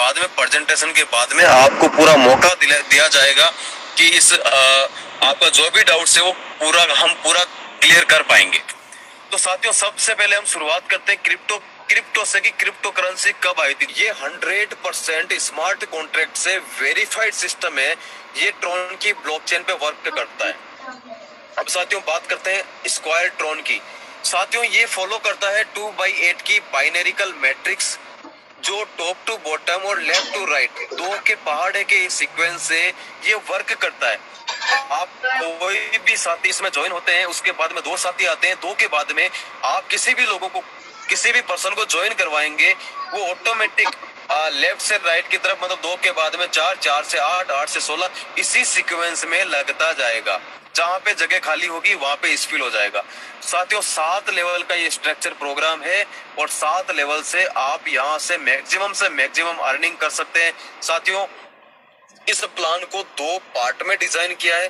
बाद में, प्रेजेंटेशन के बाद में आपको पूरा मौका दिया जाएगा कि इस आपका जो भी डाउट्स है वो हम पूरा क्लियर कर पाएंगे। तो साथियों, सबसे पहले हम शुरुआत करते हैं क्रिप्टो से कि क्रिप्टो करेंसी कब आई थी। ये 100% स्मार्ट कॉन्ट्रैक्ट से वेरीफाइड सिस्टम है। ये ट्रॉन की ब्लॉकचेन पे वर्क करता है। अब साथियों बात करते हैं स्क्वायर ट्रॉन की। साथियों ये फॉलो करता है 2/8 की बाइनरिकल मैट्रिक्स, जो टॉप टू बॉटम और लेफ्ट टू राइट दो के पहाड़े के सीक्वेंस से ये वर्क करता है। आप कोई भी साथी इसमें ज्वाइन होते हैं, उसके बाद में 2 साथी आते हैं, 2 के बाद में आप किसी भी पर्सन को ज्वाइन करवाएंगे, वो ऑटोमेटिक लेफ्ट से राइट की तरफ, मतलब 2 के बाद में 4, 4 से 8, 8 से 16 इसी सीक्वेंस में लगता जाएगा। जहां पे जगह खाली होगी वहां पे स्पिल हो जाएगा। साथियों 7 लेवल का ये स्ट्रक्चर प्रोग्राम है और 7 लेवल से आप यहां से मैक्सिमम अर्निंग कर सकते हैं। साथियों इस प्लान को 2 पार्ट में डिजाइन किया है।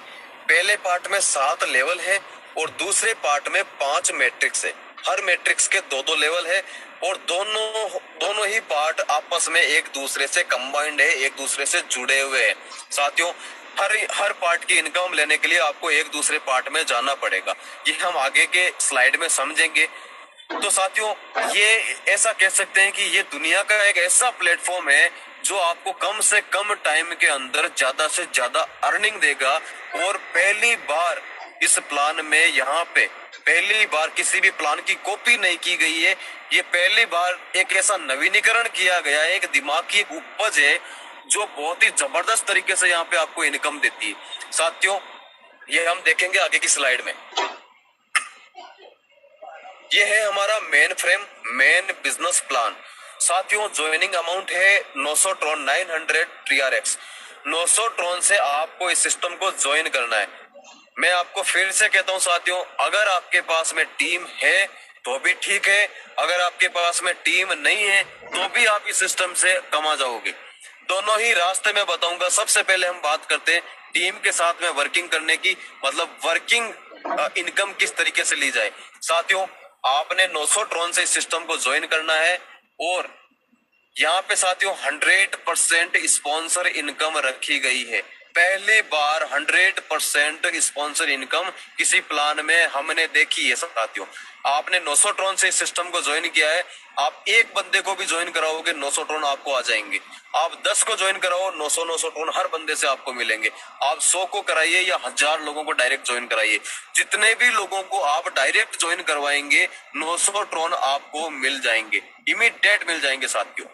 पहले पार्ट में 7 लेवल है और दूसरे पार्ट में 5 मैट्रिक्स है। हर मैट्रिक्स के 2-2 लेवल है और दोनों ही पार्ट आपस में एक दूसरे से कंबाइंड है, एक दूसरे से जुड़े हुए हैं। साथियों हर पार्ट की इनकम लेने के लिए आपको एक दूसरे पार्ट में जाना पड़ेगा। ये हम आगे के स्लाइड में समझेंगे। तो साथियों ये ऐसा कह सकते हैं कि ये दुनिया का एक ऐसा प्लेटफॉर्म है जो आपको कम से कम टाइम के अंदर ज्यादा से ज्यादा अर्निंग देगा। और पहली बार इस प्लान में यहाँ पे पहली बार किसी भी प्लान की कॉपी नहीं की गई है। ये पहली बार एक ऐसा नवीनीकरण किया गया है, एक दिमाग की एक उपज है जो बहुत ही जबरदस्त तरीके से यहाँ पे आपको इनकम देती है। साथियों ये हम देखेंगे आगे की स्लाइड में। ये है हमारा मेन बिजनेस प्लान। साथियों ज्वाइनिंग अमाउंट है 900 ट्रॉन 900 TRX। 900 ट्रॉन से आपको इस सिस्टम को ज्वाइन करना है। मैं आपको फिर से कहता हूँ साथियों, अगर आपके पास में टीम है तो भी ठीक है, अगर आपके पास में टीम नहीं है तो भी आप इस सिस्टम से कमा जाओगे। दोनों ही रास्ते में बताऊंगा। सबसे पहले हम बात करते हैं टीम के साथ में वर्किंग करने की, मतलब वर्किंग इनकम किस तरीके से ली जाए। साथियों आपने 900 ट्रॉन से इस सिस्टम को ज्वाइन करना है और यहाँ पे साथियों 100% स्पॉन्सर इनकम रखी गई है। पहली बार 100% स्पॉन्सर इनकम किसी प्लान में हमने देखी है। साथियों आपने 900 ट्रॉन से इस सिस्टम को ज्वाइन किया है, आप एक बंदे को भी ज्वाइन कराओगे 900 ट्रॉन आपको आ जाएंगे। आप 10 को ज्वाइन कराओ 900 ट्रॉन हर बंदे से आपको मिलेंगे। आप 100 को कराइए या 1000 लोगों को डायरेक्ट ज्वाइन कराइए, जितने भी लोगों को आप डायरेक्ट ज्वाइन करवाएंगे 900 ट्रॉन आपको मिल जाएंगे, इमीडिएट मिल जाएंगे। साथियों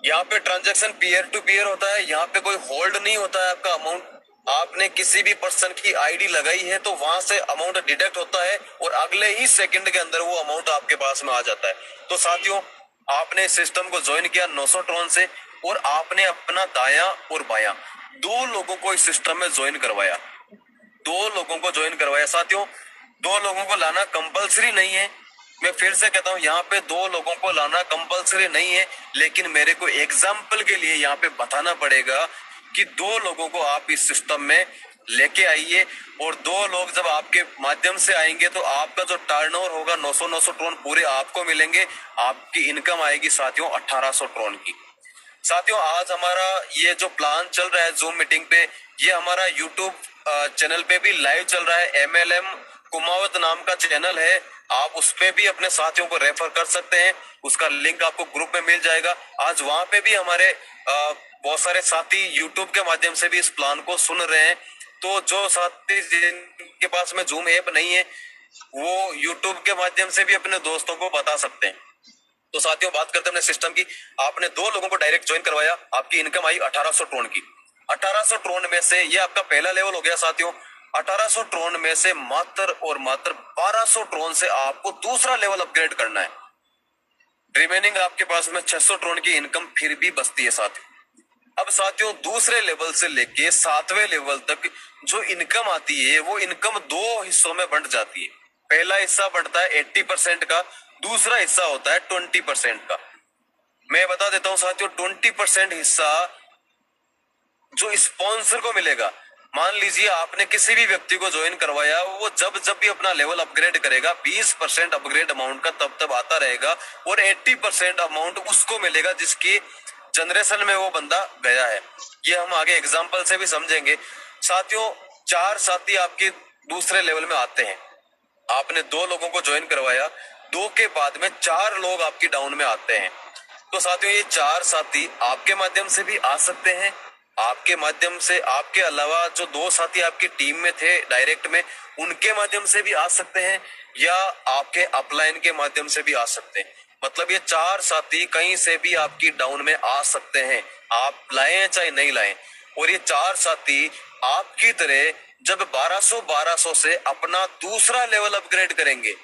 यहाँ पे ट्रांजैक्शन पीयर टू पीयर होता है, यहाँ पे कोई होल्ड नहीं होता है आपका अमाउंट। आपने किसी भी पर्सन की आईडी लगाई है तो वहां से अमाउंट डिडक्ट होता है और अगले ही सेकंड के अंदर वो अमाउंट आपके पास में आ जाता है। तो साथियों आपने सिस्टम को ज्वाइन किया 900 ट्रॉन से और आपने अपना दाया और बाया 2 लोगों को इस सिस्टम में ज्वाइन करवाया। 2 लोगों को ज्वाइन करवाया। साथियों 2 लोगों को लाना कंपलसरी नहीं है। मैं फिर से कहता हूँ यहाँ पे 2 लोगों को लाना कंपलसरी नहीं है, लेकिन मेरे को एग्जाम्पल के लिए यहाँ पे बताना पड़ेगा कि 2 लोगों को आप इस सिस्टम में लेके आइए और 2 लोग जब आपके माध्यम से आएंगे तो आपका जो टर्नओवर होगा 900 ट्रॉन पूरे आपको मिलेंगे। आपकी इनकम आएगी साथियों 1800 ट्रॉन की। साथियों आज हमारा ये जो प्लान चल रहा है जूम मीटिंग पे, ये हमारा यूट्यूब चैनल पे भी लाइव चल रहा है। MLM कुमावत नाम का चैनल है, आप उस पे भी अपने साथियों को रेफर कर सकते हैं। उसका लिंक आपको ग्रुप में मिल जाएगा। आज वहां पे भी हमारे बहुत सारे साथी यूट्यूब के माध्यम से भी इस प्लान को सुन रहे हैं। तो जो साथी जिनके पास में जूम ऐप नहीं है वो यूट्यूब के माध्यम से भी अपने दोस्तों को बता सकते हैं। तो साथियों बात करते हैं अपने सिस्टम की। आपने 2 लोगों को डायरेक्ट ज्वाइन करवाया, आपकी इनकम आई 1800 ट्रॉन की। 1800 ट्रॉन में से ये आपका पहला लेवल हो गया। साथियों 1800 ट्रॉन में से मात्र और मात्र 1200 ट्रॉन से आपको दूसरा लेवल अपग्रेड करना है। रिमेनिंग आपके पास में 600 ट्रॉन की इनकम फिर भी बचती है। साथियों अब साथियों दूसरे लेवल से लेके 7वें लेवल तक जो इनकम आती है वो इनकम 2 हिस्सों में बंट जाती है। पहला हिस्सा बढ़ता है 80% का, दूसरा हिस्सा होता है 20% का। मैं बता देता हूं साथियों 20% हिस्सा जो स्पॉन्सर को मिलेगा। मान लीजिए आपने किसी भी व्यक्ति को ज्वाइन करवाया, वो जब जब भी अपना लेवल अपग्रेड करेगा 20% अपग्रेड अमाउंट का तब तब आता रहेगा और 80% अमाउंट उसको मिलेगा जिसकी जनरेशन में वो बंदा गया है। ये हम आगे एग्जाम्पल से भी समझेंगे। साथियों, 4 साथी आपके दूसरे लेवल में आते हैं। आपने 2 लोगों को ज्वाइन करवाया, 2 के बाद में 4 लोग आपकी डाउन में आते हैं। तो साथियों, ये 4 साथी आपके माध्यम से भी आ सकते हैं। आपके माध्यम से, आपके अलावा जो 2 साथी आपकी टीम में थे डायरेक्ट में, उनके माध्यम से भी आ सकते हैं, या आपके अपलाइन के माध्यम से भी आ सकते हैं। मतलब ये 4 साथी कहीं से भी आपकी डाउन में आ सकते हैं, आप लाएं चाहे नहीं लाएं। और ये 4 साथी आपकी तरह जब 1200 से अपना दूसरा लेवल अपग्रेड करेंगे,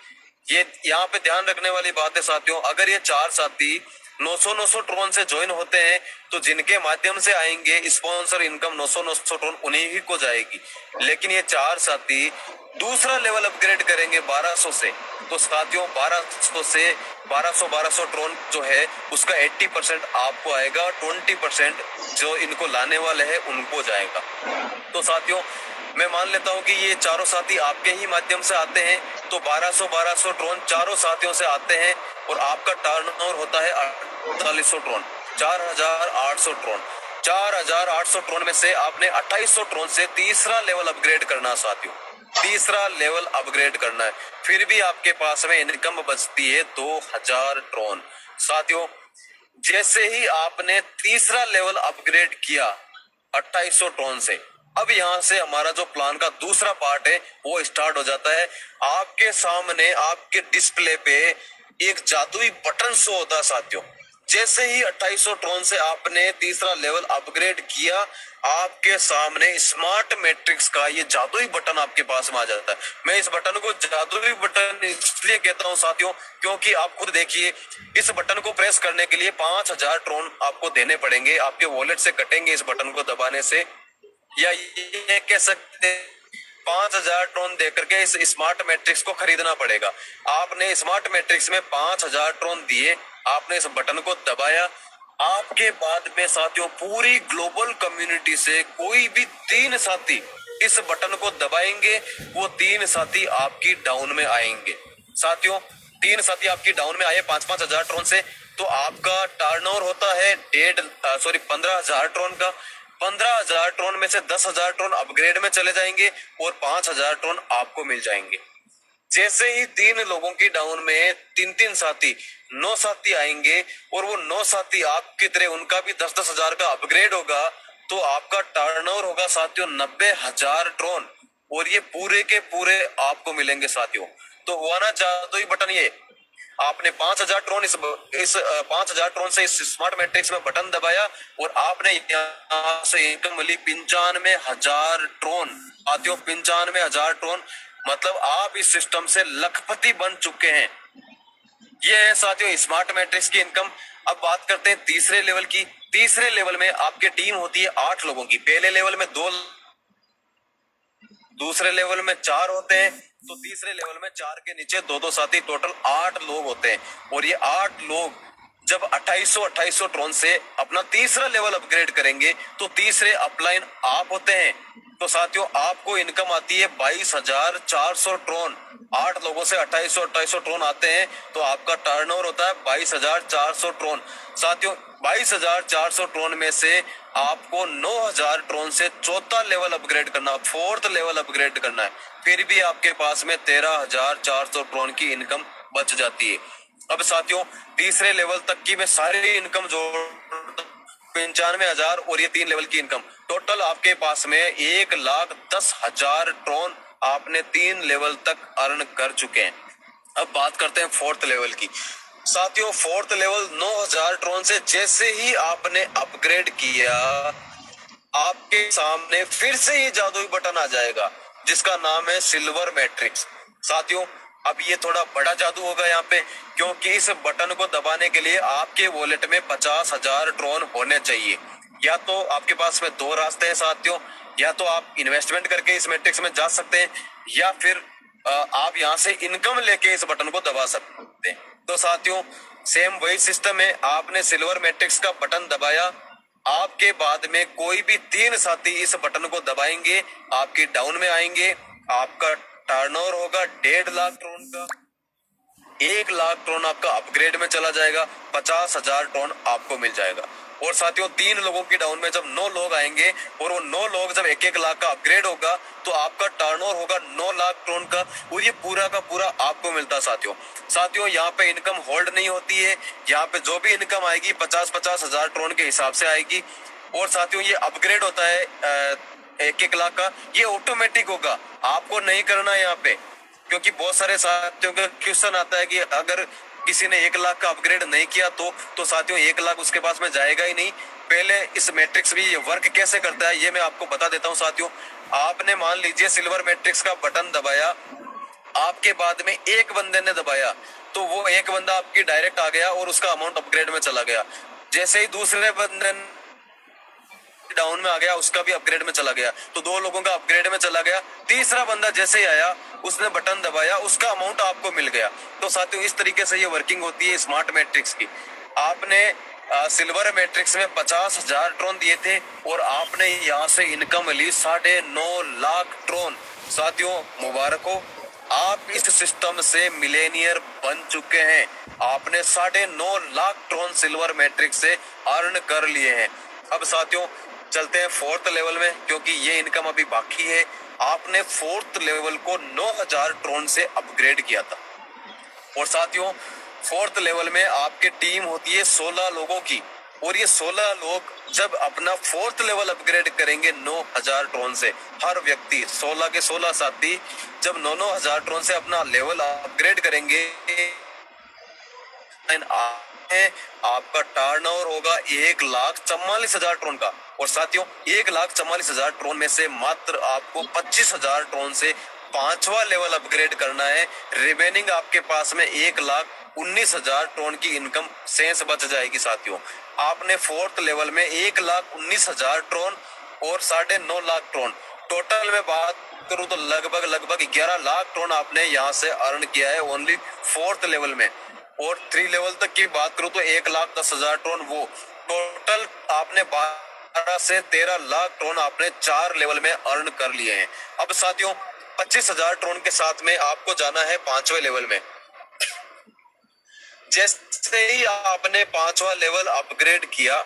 ये यहाँ पे ध्यान रखने वाली बात है साथियों, अगर ये 4 साथी 900 ट्रोन से ज्वाइन होते हैं तो जिनके माध्यम से आएंगे स्पॉन्सर इनकम 900 ट्रोन उन्हीं ही को जाएगी। लेकिन ये 4 साथी दूसरा लेवल अपग्रेड करेंगे 1200 से, तो साथियों 1200 से 1200 ट्रोन जो है उसका 80% आपको आएगा, 20% जो इनको लाने वाले हैं उनको जाएगा। तो साथियों, मैं मान लेता हूं कि ये चारों साथी आपके ही माध्यम से आते हैं, तो 1200 ट्रोन चारों साथियों से आते हैं और आपका टर्नओवर होता है 4800 ट्रोन, 4800 ट्रोन। 4800 ट्रोन में से आपने 2800 ट्रोन से तीसरा लेवल अपग्रेड करना साथियों, तीसरा लेवल अपग्रेड करना है। फिर भी आपके पास में इनकम बचती है 2000 ट्रोन। साथियों, जैसे ही आपने तीसरा लेवल अपग्रेड किया 2800 ट्रोन से, अब यहां से हमारा जो प्लान का दूसरा पार्ट है वो स्टार्ट हो जाता है। आपके सामने आपके डिस्प्ले पे एक जादुई बटन शो होता है साथियों। जैसे ही 2800 ट्रोन से आपने तीसरा लेवल अपग्रेड किया, आपके सामने स्मार्ट मैट्रिक्स का ये जादुई बटन आपके पास में आ जाता है। मैं इस बटन को जादुई बटन इसलिए कहता हूं साथियों, क्योंकि आप खुद देखिए, इस बटन को प्रेस करने के लिए 5000 ट्रोन आपको देने पड़ेंगे, आपके वॉलेट से कटेंगे इस बटन को दबाने से, या ये कह सकते 5000 ट्रोन देकर के इस स्मार्ट मैट्रिक्स को खरीदना पड़ेगा। आपने स्मार्ट मैट्रिक्स में 5000 ट्रोन दिए, आपने इस बटन को दबाया, आपके बाद में साथियों पूरी ग्लोबल कम्युनिटी से कोई भी 3 साथी इस बटन को दबाएंगे, वो 3 साथी आपकी डाउन में आएंगे। साथियों, 3 साथी आपकी डाउन में आए 5-5 हजार ट्रोन से, तो आपका टर्नओवर होता है 15,000 ट्रोन का। 15,000 ट्रोन में से 10,000 ट्रोन अपग्रेड में चले जाएंगे और 5,000 ट्रोन आपको मिल जाएंगे। जैसे ही 3 लोगों की डाउन में 3-3 साथी 9 साथी आएंगे और वो 9 साथी आपकी तरह उनका भी 10-10 हजार का अपग्रेड होगा, तो आपका टर्नओवर होगा साथियों 90,000 ट्रोन, और ये पूरे के पूरे आपको मिलेंगे साथियों। तो हुआ ना जादुई बटन, ये आपने 5000 ट्रोन इस 5000 ट्रोन से इस स्मार्ट मैट्रिक्स में बटन दबाया और आपने यहाँ से इनकम मिली 95,000 ट्रोन। साथियों 95,000 ट्रोन, मतलब आप इस सिस्टम से लखपति बन चुके हैं। ये है साथियों स्मार्ट मैट्रिक्स की इनकम। अब बात करते हैं तीसरे लेवल की। तीसरे लेवल में आपकी टीम होती है 8 लोगों की। पहले लेवल में 2, दूसरे लेवल में 4 होते हैं, तो तीसरे लेवल में 4 के नीचे 2-2 साथी, टोटल 8 लोग होते हैं। और ये 8 लोग जब 2800 ट्रोन से अपना तीसरा लेवल अपग्रेड करेंगे, तो तीसरे अपलाइन आप होते हैं। तो साथियों आपको इनकम आती है 22,400 ट्रोन। 8 लोगों से 2800 ट्रोन आते हैं, तो आपका टर्नओवर होता है 22,400 ट्रोन। साथियों 22,400 ट्रोन में से आपको 9,000 ट्रोन से चौथा लेवल अपग्रेड करना, 4th लेवल अपग्रेड करना है। फिर भी आपके पास में 13,400 ट्रोन की इनकम बच जाती है। अब साथियों तीसरे लेवल तक की मैं सारी इनकम जोड़ 95,000 और ये 3 लेवल की इनकम, टोटल आपके पास में 1,10,000 ट्रोन आपने 3 लेवल तक अर्न कर चुके हैं। अब बात करते हैं 4th लेवल की। साथियों 4th लेवल 9,000 ट्रोन से जैसे ही आपने अपग्रेड किया, आपके सामने फिर से ये जादुई बटन आ जाएगा जिसका नाम है सिल्वर मैट्रिक्स। साथियों अब ये थोड़ा बड़ा जादू होगा यहाँ पे, क्योंकि इस बटन को दबाने के लिए आपके वॉलेट में 50,000 ट्रोन होने चाहिए। या तो आपके पास में 2 रास्ते हैं साथियों, या तो आप इन्वेस्टमेंट करके इस मैट्रिक्स में जा सकते हैं, या फिर आप यहाँ से इनकम लेके इस बटन को दबा सकते हैं। तो साथियों सेम वही सिस्टम है, आपने सिल्वर मैट्रिक्स का बटन दबाया, आपके बाद में कोई भी 3 साथी इस बटन को दबाएंगे, आपकी डाउन में आएंगे, आपका टर्नओवर होगा 1.5 लाख ट्रोन का, 1 लाख ट्रोन आपका अपग्रेड में चला जाएगा, 50,000 ट्रोन आपको मिल जाएगा। और साथियों 3 लोगों की डाउन में जब 9 लोग आएंगे और वो 9 लोग जब 1-1 लाख का अपग्रेड होगा तो आपका टर्नओवर होगा 9 लाख करोड़ का, और ये पूरा का पूरा आपको मिलता है साथियों। साथियों यहाँ पे इनकम होल्ड नहीं होती है, यहाँ पे जो भी इनकम आएगी 50-50 हजार करोड़ के हिसाब से आएगी। और साथियों ये अपग्रेड होता है 1-1 लाख का, ये ऑटोमेटिक होगा, आपको नहीं करना है यहाँ पे। क्योंकि बहुत सारे साथियों का क्वेश्चन आता है कि अगर किसी ने 1 लाख का अपग्रेड नहीं किया तो साथियों 1 लाख उसके पास में जाएगा ही नहीं। पहले इस मैट्रिक्स भी ये वर्क कैसे करता है ये मैं आपको बता देता हूँ साथियों। आपने मान लीजिए सिल्वर मैट्रिक्स का बटन दबाया, आपके बाद में एक बंदे ने दबाया तो वो एक बंदा आपकी डायरेक्ट आ गया और उसका अमाउंट अपग्रेड में चला गया। जैसे ही दूसरे बंदे डाउन में आ गया उसका भी अपग्रेड में चला गया, तो 2 लोगों का अपग्रेड में चला गया। तीसरा बंदा जैसे ही आया उसने बटन दबाया, उसका अमाउंट आपको मिल गया। तो साथियों इस तरीके से ये वर्किंग होती है स्मार्ट मैट्रिक्स की। आपने सिल्वर मैट्रिक्स में 50,000 ट्रोन दिए थे और आपने यहाँ से इनकम ली 9.5 लाख ट्रोन। साथियों मुबारक हो, आप इस सिस्टम से मिलेनियर बन चुके हैं। आपने 9.5 लाख ट्रोन सिल्वर मैट्रिक्स से अर्न कर लिए हैं। अब साथियों चलते हैं 4th लेवल में, क्योंकि ये इनकम अभी बाकी है। आपने 4th लेवल को 9,000 ट्रोन से अपग्रेड किया था, और साथियों 4th लेवल में आपकी टीम होती है 16 लोगों की, और ये 16 लोग जब अपना 4th लेवल अपग्रेड करेंगे 9,000 ट्रोन से, हर व्यक्ति 16 के 16 साथी जब 9,000 ट्रोन से अपना लेवल अपग्रेड करेंगे आपका टर्नओवर होगा 1,44,000 ट्रोन का। और साथियों 1,44,000 ट्रोन में से मात्र आपको 25,000 ट्रोन से 5वां लेवल अपग्रेड करना है। रिमेनिंग आपके पास में 1,19,000 ट्रोन की इनकम शेष बच जाएगी। साथियों आपने 4th लेवल में 1,19,000 ट्रोन और 9.5 लाख ट्रोन, टोटल में बात करूं तो लगभग 11 लाख ट्रोन आपने यहाँ से अर्न किया है ओनली 4th लेवल में। और 3 लेवल तक की बात करूं तो 1,10,000 ट्रोन, वो टोटल आपने 12 से 13 लाख ट्रोन आपने 4 लेवल में अर्न कर लिए हैं। अब साथियों 25,000 ट्रोन के साथ में आपको जाना है 5वें लेवल में। जैसे ही आपने 5वां लेवल अपग्रेड किया,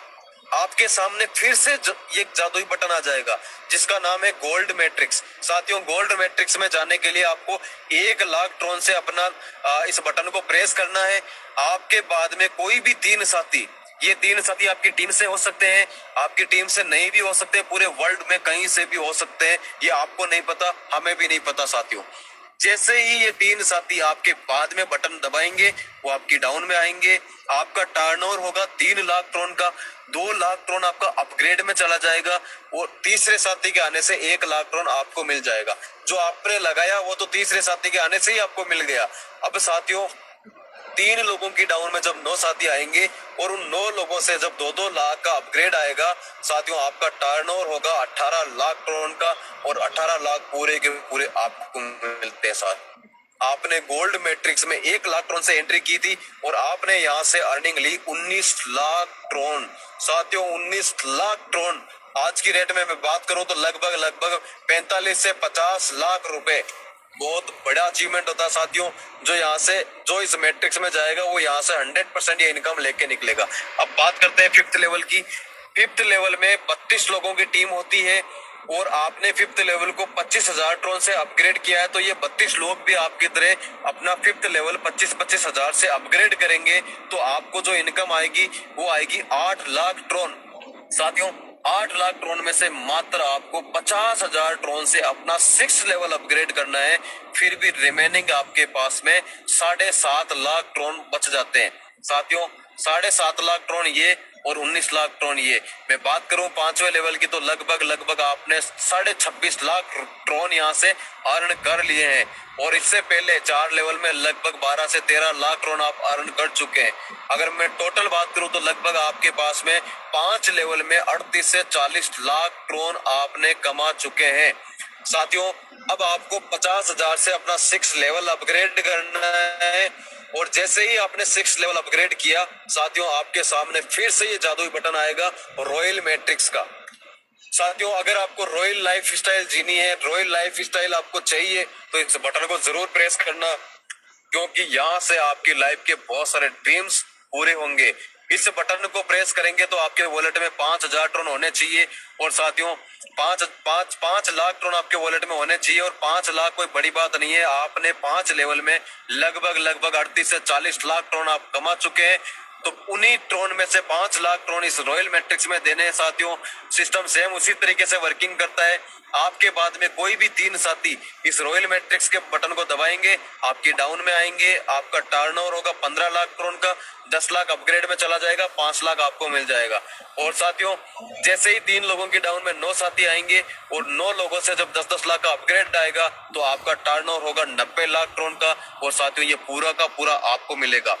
आपके सामने फिर से एक जादुई बटन आ जाएगा जिसका नाम है गोल्ड मैट्रिक्स। साथियों गोल्ड मैट्रिक्स में जाने के लिए आपको 1,00,000 ट्रोन से अपना इस बटन को प्रेस करना है। आपके बाद में कोई भी 3 साथी, ये 3 साथी आपकी टीम से हो सकते हैं, आपकी टीम से नहीं भी हो सकते, पूरे वर्ल्ड में कहीं से भी हो सकते हैं, ये आपको नहीं पता, हमें भी नहीं पता। साथियों जैसे ही ये 3 साथी आपके बाद में बटन दबाएंगे वो आपकी डाउन में आएंगे। आपका टर्नओवर होगा 3 लाख ट्रोन का, 2 लाख ट्रोन आपका अपग्रेड में चला जाएगा, और तीसरे साथी के आने से 1 लाख ट्रोन आपको मिल जाएगा। जो आपने लगाया वो तो तीसरे साथी के आने से ही आपको मिल गया। अब साथियों 3 लोगों की डाउन में जब 9 साथी आएंगे और उन 9 लोगों से जब 2-2 लाख का अपग्रेड आएगा, साथियों आपका टर्नओवर होगा 18 लाख ट्रोन का, और 18 लाख पूरे के पूरे आपको मिलते हैं। साथ आपने गोल्ड मैट्रिक्स में 1 लाख ट्रोन से एंट्री की थी और आपने यहाँ से अर्निंग ली 19 लाख ट्रोन। साथियों 19 लाख ट्रोन आज की रेट में मैं बात करूं तो लगभग 45 से 50 लाख रुपए, बहुत बड़ा अचीवमेंट होता है साथियों। जो इस मैट्रिक्स में जाएगा वो यहाँ से 100% ये इनकम लेके निकलेगा। अब बात करते हैं 5th लेवल की। 5th लेवल में 32 लोगों की टीम होती है और आपने 5th लेवल को 25,000 ट्रोन से अपग्रेड किया है, तो ये 32 लोग भी आपकी तरह अपना 5th लेवल 25-25 हजार से अपग्रेड करेंगे, तो आपको जो इनकम आएगी वो आएगी 8 लाख ट्रोन। साथियों 8 लाख ट्रोन में से मात्र आपको 50,000 ट्रोन से अपना 6th लेवल अपग्रेड करना है, फिर भी रिमेनिंग आपके पास में 7.5 लाख ट्रोन बच जाते हैं। साथियों 7.5 लाख ट्रोन ये और 19 लाख ट्रोन ये। मैं बात करूं 5वें लेवल की तो लगभग आपने 26.5 लाख ट्रोन यहाँ से अर्न कर लिए हैं, और इससे पहले 4 लेवल में लगभग 12 से 13 लाख ट्रोन आप अर्न कर चुके हैं। अगर मैं टोटल बात करूं तो लगभग आपके पास में 5 लेवल में 38 से 40 लाख ट्रोन आपने कमा चुके हैं। साथियों अब आपको 50,000 से अपना 6 लेवल अपग्रेड करना है, और जैसे ही आपने 6 लेवल अपग्रेड किया साथियों आपके सामने फिर से ये जादुई बटन आएगा रॉयल मैट्रिक्स का। साथियों अगर आपको रॉयल लाइफ स्टाइल जीनी है, रॉयल लाइफ स्टाइल आपको चाहिए, तो इस बटन को जरूर प्रेस करना, क्योंकि यहाँ से आपकी लाइफ के बहुत सारे ड्रीम्स पूरे होंगे। इस बटन को प्रेस करेंगे तो आपके वॉलेट में 5,000 ट्रोन होने चाहिए। और साथियों 5 लाख ट्रोन आपके वॉलेट में होने चाहिए। और 5 लाख कोई बड़ी बात नहीं है, आपने 5 लेवल में लगभग 38 से 40 लाख ट्रोन आप कमा चुके हैं। तो उन्हीं ट्रोन में से 5 लाख ट्रोन इस रॉयल मैट्रिक्स में देने हैं साथियों। सिस्टम सेम उसी तरीके से वर्किंग करता है। आपके बाद में कोई भी 3 साथी इस रॉयल मैट्रिक्स के बटन को दबाएंगे, आपकी डाउन में आएंगे, आपका टर्नओवर होगा 15 लाख ट्रोन का, 10 लाख अपग्रेड में चला जाएगा, 5 लाख आपको मिल जाएगा। और साथियों जैसे ही 3 लोगों की डाउन में 9 साथी आएंगे और 9 लोगों से जब 10-10 लाख का अपग्रेड आएगा तो आपका टर्नओवर होगा 90 लाख ट्रोन का। और साथियों ये पूरा का पूरा आपको मिलेगा।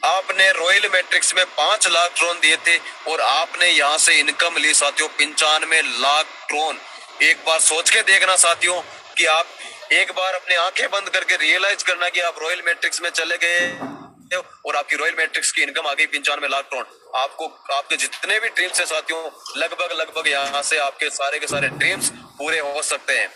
आपने रॉयल मैट्रिक्स में 5 लाख ट्रोन दिए थे और आपने यहाँ से इनकम ली साथियों 95 लाख ट्रोन। एक बार सोच के देखना साथियों कि आप एक बार अपने आंखें बंद करके रियलाइज करना कि आप रॉयल मैट्रिक्स में चले गए और आपकी रॉयल मैट्रिक्स की इनकम आ गई 95 लाख ट्रोन। आपको आपके जितने भी ड्रीम्स है साथियों लगभग यहाँ से आपके सारे के सारे ड्रीम्स पूरे हो सकते हैं।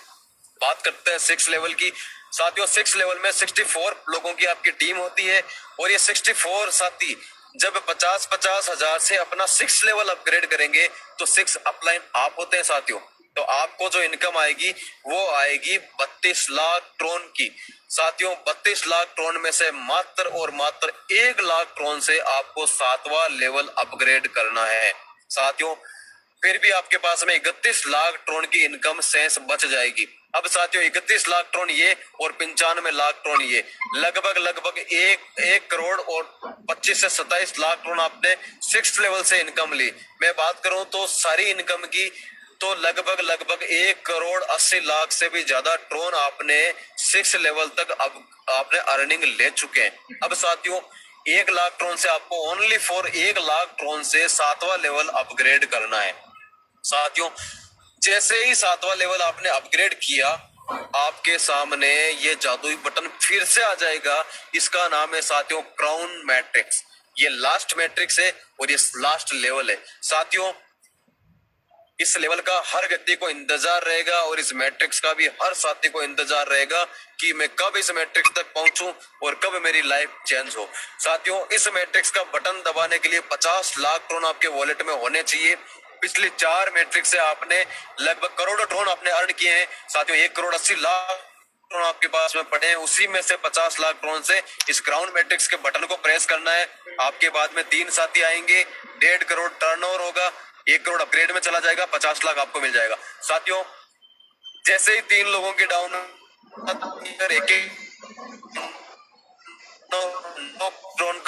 बात करते हैं 6 लेवल की साथियों। 6 लेवल में 64 लोगों की आपकी टीम होती है और ये 64 साथी जब 50-50 हजार से अपना 6 लेवल अपग्रेड करेंगे तो 6 अपलाइन आप होते हैं साथियों। तो आपको जो इनकम आएगी वो आएगी 32 लाख ट्रोन की साथियों। 32 लाख ट्रोन में से मात्र और मात्र 1 लाख ट्रोन से आपको 7वां लेवल अपग्रेड करना है साथियों। फिर भी आपके पास में 31 लाख ट्रोन की इनकम शेष बच जाएगी। अब साथियों 31 लाख ट्रोन ये और 95 लाख ट्रोन ये लगभग 1 करोड़ और 25 से 27 लाख ट्रोन आपने 6 लेवल से इनकम ली। मैं बात करूं तो सारी इनकम की तो लगभग 1 करोड़ 80 लाख से भी ज्यादा ट्रोन आपने 6 लेवल तक अब आपने अर्निंग ले चुके हैं। अब साथियों 1 लाख ट्रोन से आपको ओनली फॉर 1 लाख ट्रोन से 7वां लेवल अपग्रेड करना है साथियों। जैसे ही 7वां लेवल आपने अपग्रेड किया आपके सामने ये जादुई बटन फिर से आ जाएगा। इसका नाम है साथियों क्राउन मैट्रिक्स। ये लास्ट मैट्रिक्स है और ये लास्ट लेवल है साथियों। इस लेवल का हर व्यक्ति को इंतजार रहेगा और इस मैट्रिक्स का भी हर साथी को इंतजार रहेगा कि मैं कब इस मैट्रिक्स तक पहुंचूं और कब मेरी लाइफ चेंज हो साथियों। इस मैट्रिक्स का बटन दबाने के लिए 50 लाख ट्रोन आपके वॉलेट में होने चाहिए। पिछले 4 मैट्रिक्स से आपने लगभग करोड़ों ट्रोन आपने अर्न किए हैं साथियों। 1 करोड़ 80 लाख ट्रोन आपके पास में पड़े हैं, उसी में से 50 लाख ट्रोन से इस क्राउन मैट्रिक्स के बटन को प्रेस करना है। आपके बाद में 3 साथी आएंगे, 1.5 करोड़ टर्नओवर होगा, 1 करोड़ अपग्रेड में चला जाएगा, 50 लाख आपको मिल जाएगा साथियों। जैसे ही 3 लोगों की डाउन ट्रोन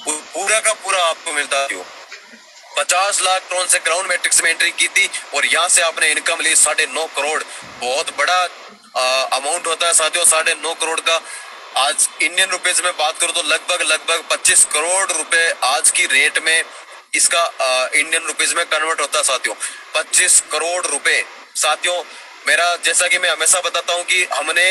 पूरा का पूरा आपको मिलता है। 50 लाख ट्रोन से क्राउन मैट्रिक्स में एंट्री की थी और यहाँ से आपने इनकम ली 9.5 करोड़। बहुत बड़ा अमाउंट होता है साथियों 9.5 करोड़ का। आज इंडियन रुपीज में बात करूं तो लगभग 25 करोड़ रुपए आज की रेट में इसका इंडियन रुपीज में कन्वर्ट होता है साथियों। 25 करोड़ रुपए साथियों। मेरा जैसा कि मैं हमेशा बताता हूं कि हमने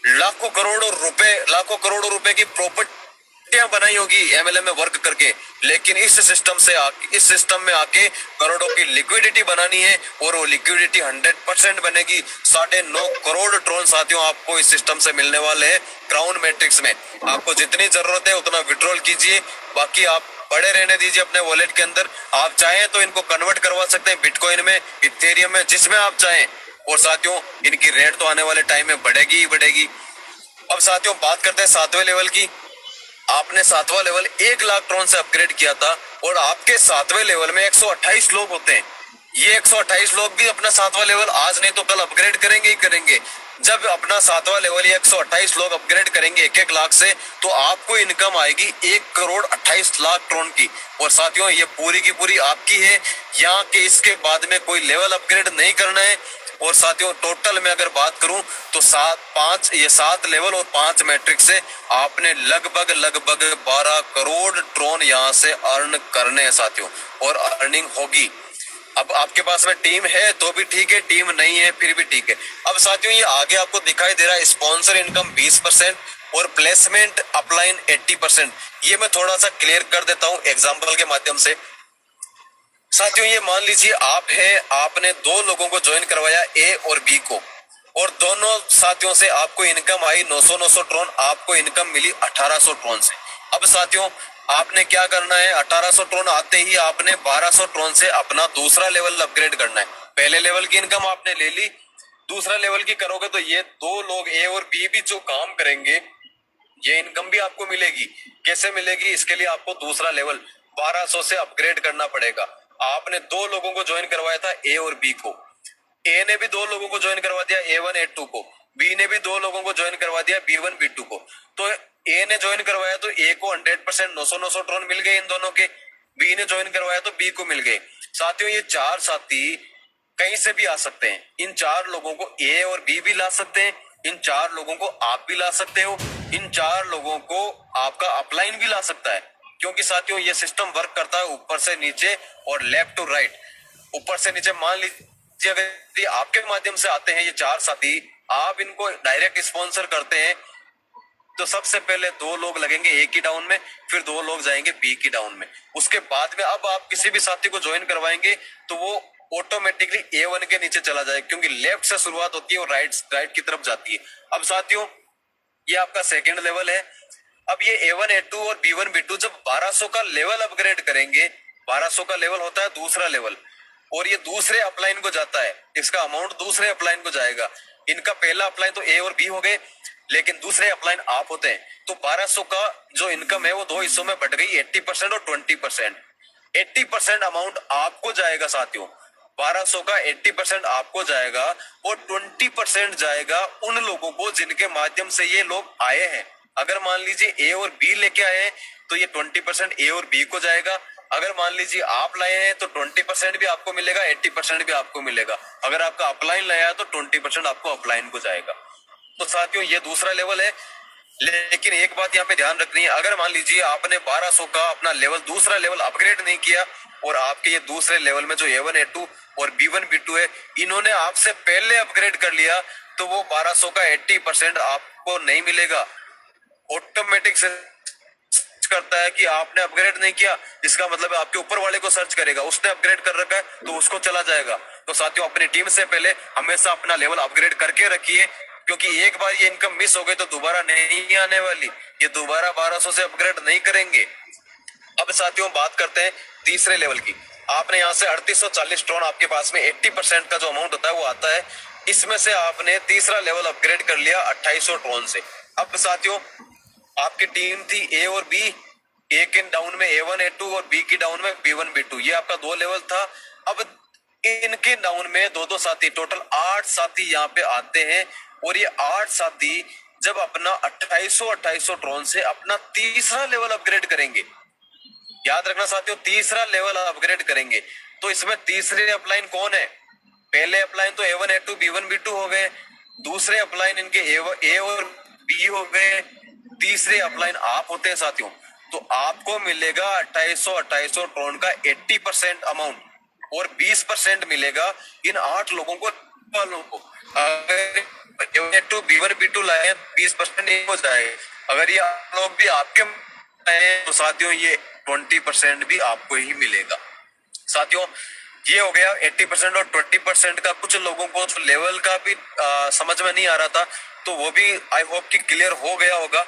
लाखों करोड़ों रुपए की प्रॉपर्टियां बनाई होगी एमएलएम में वर्क करके, लेकिन इस सिस्टम में आके करोड़ों की लिक्विडिटी बनानी है और वो लिक्विडिटी 100% बनेगी। 9.5 करोड़ ट्रोन साथियों आपको इस सिस्टम से मिलने वाले हैं क्राउन मैट्रिक्स में। आपको जितनी जरूरत है उतना विड्रॉल कीजिए, बाकी आप पड़े रहने दीजिए अपने वॉलेट के अंदर। आप चाहें तो इनको कन्वर्ट करवा सकते हैं बिटकॉइन में, इथेरियम में, जिसमें आप चाहें। और साथियों इनकी रेट तो आने वाले टाइम में बढ़ेगी ही बढ़ेगी। अब साथियों बात करते हैं 7वें लेवल की। आपने 7वां लेवल 1 लाख ट्रोन से अपग्रेड किया था और आपके 7वें लेवल में 128 लोग होते हैं। ये 128 लोग भी अपना 7वां लेवल आज नहीं तो कल अपग्रेड करेंगे ही करेंगे। जब अपना 7वां लेवल ये 128 लोग अपग्रेड करेंगे 1-1 लाख से, तो आपको इनकम आएगी 1 करोड़ 28 लाख ट्रोन की। और साथियों ये पूरी की पूरी आपकी है। यहाँ के इसके बाद में कोई लेवल अपग्रेड नहीं करना है। और साथियों टोटल में अगर बात करूं तो 7 लेवल और 5 मैट्रिक से आपने लगभग 12 करोड़ ट्रोन यहाँ से अर्न करने हैं साथियों, और अर्निंग होगी। अब आपके पास में टीम है तो भी ठीक है, टीम नहीं है फिर भी ठीक है। अब साथियों ये आगे आपको दिखाई दे रहा है स्पॉन्सर इनकम 20% और प्लेसमेंट अपलाइन 80%। ये मैं थोड़ा सा क्लियर कर देता हूँ एग्जाम्पल के माध्यम से। साथियों ये मान लीजिए आप हैं, आपने 2 लोगों को ज्वाइन करवाया ए और बी को, और दोनों साथियों से आपको इनकम आई 900 ट्रोन, आपको इनकम मिली 1800 ट्रोन से। अब साथियों आपने क्या करना है, 1800 ट्रोन आते ही आपने 1200 ट्रोन से अपना दूसरा लेवल अपग्रेड करना है। पहले लेवल की इनकम आपने ले ली, दूसरा लेवल की करोगे तो ये दो लोग ए और बी भी जो काम करेंगे ये इनकम भी आपको मिलेगी। कैसे मिलेगी, इसके लिए आपको दूसरा लेवल 1200 से अपग्रेड करना पड़ेगा। आपने दो लोगों को ज्वाइन करवाया था, ए और बी को। ए ने भी दो लोगों को ज्वाइन करवा दिया, A1 A2 को। बी ने भी दो लोगों को ज्वाइन करवा दिया, B1 B2 को। तो ए ने ज्वाइन करवाया तो ए को 100% 900 ट्रोन मिल गए इन दोनों के। बी ने ज्वाइन करवाया तो बी को मिल गए। साथियों ये चार साथी कहीं से भी आ सकते हैं। इन चार लोगों को ए और बी भी ला सकते हैं, इन चार लोगों को आप भी ला सकते हो, इन चार लोगों को आपका अपलाइन भी ला सकता है। क्योंकि साथियों ये सिस्टम वर्क करता है ऊपर से नीचे और लेफ्ट टू राइट। ऊपर से नीचे मान लीजिए अगर आपके माध्यम से आते हैं ये चार साथी, आप इनको डायरेक्ट स्पॉन्सर करते हैं तो सबसे पहले दो लोग लगेंगे ए की डाउन में, फिर दो लोग जाएंगे बी की डाउन में। उसके बाद में अब आप किसी भी साथी को ज्वाइन करवाएंगे तो वो ऑटोमेटिकली A1 के नीचे चला जाएगा, क्योंकि लेफ्ट से शुरुआत होती है और राइट की तरफ जाती है। अब साथियों ये आपका सेकेंड लेवल है। अब ये A1 A2 और B1 B2 जब 1200 का लेवल अपग्रेड करेंगे, 1200 का लेवल होता है दूसरा लेवल, और ये दूसरे अपलाइन को जाता है, इसका अमाउंट दूसरे अपलाइन को जाएगा। इनका पहला अपलाइन तो ए और बी हो गए, लेकिन दूसरे अपलाइन आप होते हैं। तो 1200 का जो इनकम है वो दो हिस्सों में बट गई, 80% और 20%। 80% अमाउंट आपको जाएगा साथियों, 1200 का 80% आपको जाएगा और 20% जाएगा उन लोगों को जिनके माध्यम से ये लोग आए हैं। अगर मान लीजिए ए और बी लेके आए हैं तो ये 20% ए और बी को जाएगा। अगर मान लीजिए आप लाए हैं तो 20% भी आपको मिलेगा, 80% भी आपको मिलेगा। अगर आपका अपलाइन लाया है तो 20% आपको अपलाइन को जाएगा। तो साथियों ये दूसरा लेवल है। लेकिन एक बात यहाँ पे ध्यान रखनी है, अगर मान लीजिए आपने 1200 का अपना लेवल दूसरा लेवल अपग्रेड नहीं किया और आपके ये दूसरे लेवल में जो A1 A2 और B1 B2 है इन्होंने आपसे पहले अपग्रेड कर लिया, तो वो 1200 का 80% आपको नहीं मिलेगा। ऑटोमेटिक से करता है कि आपने अपग्रेड नहीं किया, इसका मतलब है आपके ऊपर वाले को सर्च करेगा, उसने अपग्रेड कर रखा है तो उसको चला जाएगा। तो साथियों अपनी टीम से पहले हमेशा अपना लेवल अपग्रेड करके रखिए, क्योंकि एक बार ये इनकम मिस हो गई तो दोबारा नहीं आने वाली। ये दोबारा 1200 से अपग्रेड नहीं करेंगे। अब साथियों बात करते हैं तीसरे लेवल की। आपने यहाँ से 3840 ट्रोन आपके पास में 80% का जो अमाउंट होता है वो आता है। इसमें से आपने तीसरा लेवल अपग्रेड कर लिया 2800 ट्रोन से। अब साथियों आपकी टीम थी ए और बी, ए के डाउन में A1 A2 और बी की डाउन में B1 B2, ये आपका दो लेवल था। अब इनके डाउन में दो दो साथी, टोटल 8 साथी यहाँ पे आते हैं और ये 8 साथी जब अपना 2800 ट्रोन से अपना तीसरा लेवल अपग्रेड करेंगे, याद रखना साथियों तीसरा लेवल अपग्रेड करेंगे, तो इसमें तीसरे अपलाइन कौन है? पहले अपलाइन तो A1 A2 B1 B2 हो गए, दूसरे अपलाइन इनके ए और बी हो गए, तीसरे अपलाइन आप होते हैं साथियों। तो आपको मिलेगा 2800 ट्रोन का 80% अमाउंट और 20% मिलेगा इन 8 लोगों को वालों को। अगर A2 B1 B2 लाए 20% हो जाए, अगर ये लोग भी आपके तो साथियों ये 20% भी आपको ही मिलेगा। साथियों ये हो गया 80% और 20% का। कुछ लोगों को तो लेवल का भी समझ में नहीं आ रहा था, तो वो भी आई होप कि क्लियर हो गया होगा।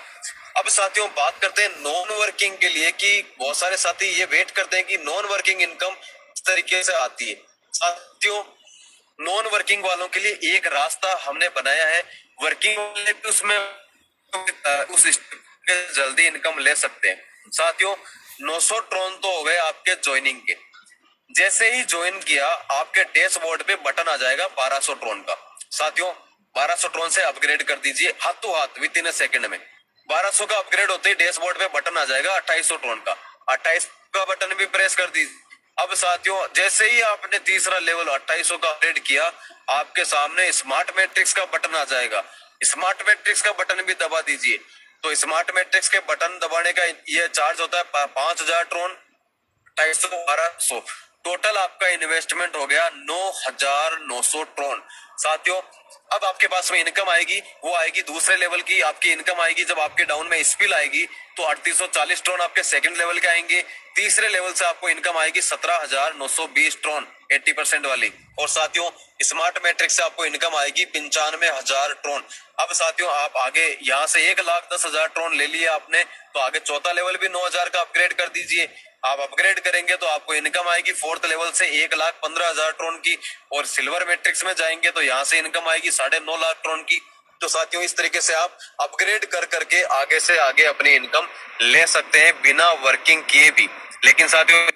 अब साथियों बात करते हैं नॉन वर्किंग के लिए, कि बहुत सारे साथी ये वेट करते हैं कि नॉन वर्किंग इनकम इस तरीके से आती है। साथियों नॉन वर्किंग वालों के लिए एक रास्ता हमने बनाया है, वर्किंग वाले भी उसमें उस जल्दी इनकम ले सकते हैं। साथियों 900 ट्रोन तो हो गए आपके ज्वाइनिंग के। जैसे ही ज्वाइन किया आपके डैशबोर्ड पे बटन आ जाएगा 1200 ट्रोन का। साथियों 1200 ट्रोन से अपग्रेड कर दीजिए हाथों हाथ विद इन अ सेकंड में। 1200 का अपग्रेड होते ही डैशबोर्ड पे बटन आ जाएगा 2800 ट्रोन का। 28 का बटन भी प्रेस कर दीजिए। अब साथियों जैसे ही आपने तीसरा लेवल 2800 का अपग्रेड किया, आपके सामने स्मार्ट मैट्रिक्स का बटन आ जाएगा। स्मार्ट मैट्रिक्स का बटन भी दबा दीजिए। तो स्मार्ट मैट्रिक्स के बटन दबाने का ये चार्ज होता है 5000 ट्रोन, 250 1200। टोटल आपका इन्वेस्टमेंट हो गया 9,900 ट्रोन। साथियों, अब आपके पास में इनकम आएगी, वो आएगी दूसरे लेवल की आपकी इनकम आएगी जब आपके डाउन में स्पिल आएगी तो 3840 ट्रोन आपके सेकंड लेवल के आएंगे। तीसरे लेवल से आपको इनकम आएगी 17,920 ट्रोन 80% वाली। और साथियों, स्मार्ट मैट्रिक्स से आपको इनकम आएगी 95,000 ट्रोन। अब साथियों, आप आगे यहाँ से 1,10,000 ट्रोन ले लिए आपने, तो आगे चौथा लेवल भी 9,000 का अपग्रेड कर दीजिए। आप अपग्रेड करेंगे तो आपको इनकम आएगी फोर्थ लेवल से 1,15,000 ट्रोन की। और सिल्वर मैट्रिक्स में जाएंगे तो यहाँ से इनकम आएगी 9.5 लाख ट्रोन की। तो साथियों, इस तरीके से आप अपग्रेड कर करके आगे से आगे अपनी इनकम ले सकते हैं बिना वर्किंग किए भी। लेकिन साथियों,